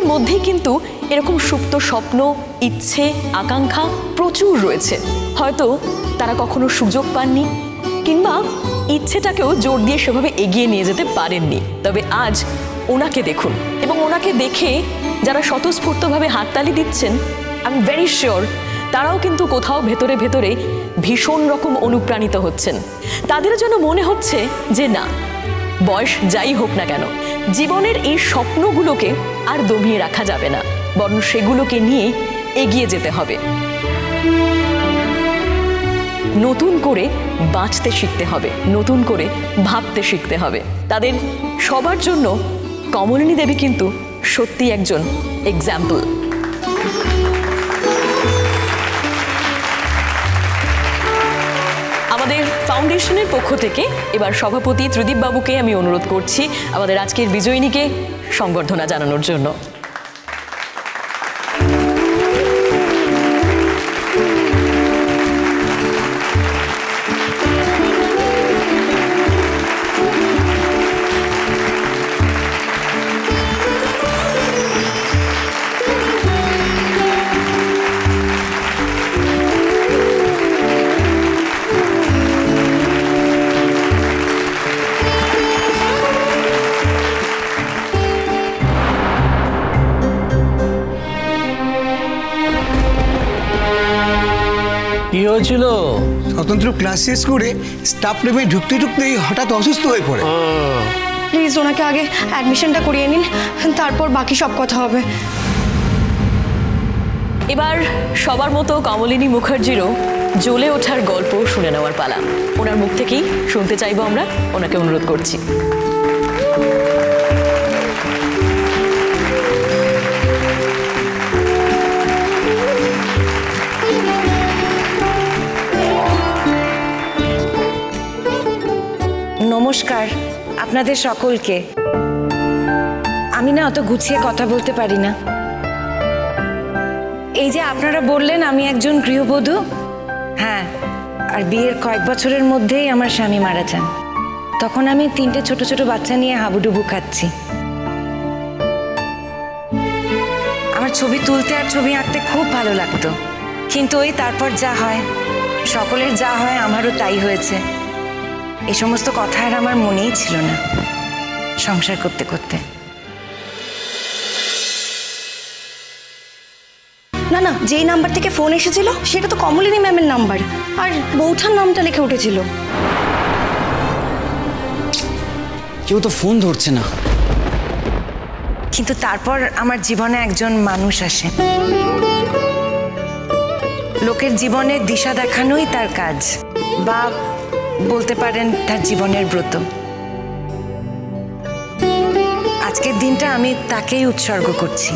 প্রত্যেকের মধ্যেই কিন্তু এরকম সুপ্ত স্বপ্ন, ইচ্ছে, আকাঙ্ক্ষা প্রচুর রয়েছে। হয়তো তারা কখনো সুযোগ পাননি, কিংবা ইচ্ছেটাকেও জোর দিয়ে সেভাবে এগিয়ে নিয়ে যেতে পারেননি। তবে আজ ওনাকে দেখুন, এবং ওনাকে দেখে যারা স্বতঃস্ফূর্তভাবে হাততালি দিচ্ছেন, আই এম ভেরি শিওর তারাও কিন্তু কোথাও ভেতরে ভেতরে ভীষণ রকম অনুপ্রাণিত হচ্ছেন। তাদের যেন মনে হচ্ছে যে না, বয়স যাই হোক না কেন, জীবনের এই স্বপ্নগুলোকে আর দমিয়ে রাখা যাবে না, বরং সেগুলোকে নিয়ে এগিয়ে যেতে হবে। নতুন করে বাঁচতে শিখতে হবে, নতুন করে ভাবতে শিখতে হবে। তাদের সবার জন্য কমলিনী দেবী কিন্তু সত্যি একজন এক্সাম্পল। আমাদের ফাউন্ডেশনের পক্ষ থেকে এবার সভাপতি ত্রিদীপ বাবুকে আমি অনুরোধ করছি আমাদের আজকের বিজয়িনীকে সংবর্ধনা জানানোর জন্য। কি হয়েছিল? স্বতন্ত্র ক্লাস শেষ করে স্টাফ রুমে ঢুকতে ঢুকতেই হঠাৎ অসুস্থ হয়ে পড়ে। প্লিজ ওনাকে আগে অ্যাডমিশনটা করিয়ে নিন, তারপর বাকি সব কথা হবে। এবার সবার মতো কমলিনী মুখার্জিরও জ্বলে ওঠার গল্প শুনে নেওয়ার পালা। ওনার মুখ থেকেই শুনতে চাইবো আমরা, ওনাকে অনুরোধ করছি। নমস্কার আপনাদের সকলকে। আমি না অত গুছিয়ে কথা বলতে পারি না। এই যে আপনারা বললেন আমি একজন গৃহবধূ, হ্যাঁ, আর বিয়ের কয়েক বছরের মধ্যেই আমার স্বামী মারা যান। তখন আমি 3টে ছোট ছোট বাচ্চা নিয়ে হাবুডুবু খাচ্ছি। আমার ছবি তুলতে আর ছবি আঁকতে খুব ভালো লাগতো, কিন্তু ওই তারপর যা হয়, সকলের যা হয় আমারও তাই হয়েছে। এই সমস্ত কথা আর আমার মনেই ছিল না সংসার করতে করতে। না না, যেই নাম্বার থেকে ফোন এসেছিল সেটা তো কমলিনী ম্যামের নাম্বার, আর বৌঠার নামটা লিখে উঠেছিল। কেউ তো ফোন ধরছে না। কিন্তু তারপর আমার জীবনে একজন মানুষ আসে। লোকের জীবনে দিশা দেখানোই তার কাজ, বা বলতে পারেন তার জীবনের ব্রত। আজকের দিনটা আমি তাকেই উৎসর্গ করছি।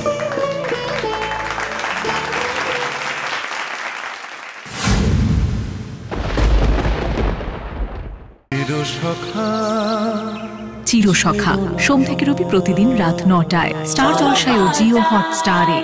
চিরসখা সোম থেকে রবি প্রতিদিন রাত 9টায় স্টার জলসায় ও জিও হটস্টারে।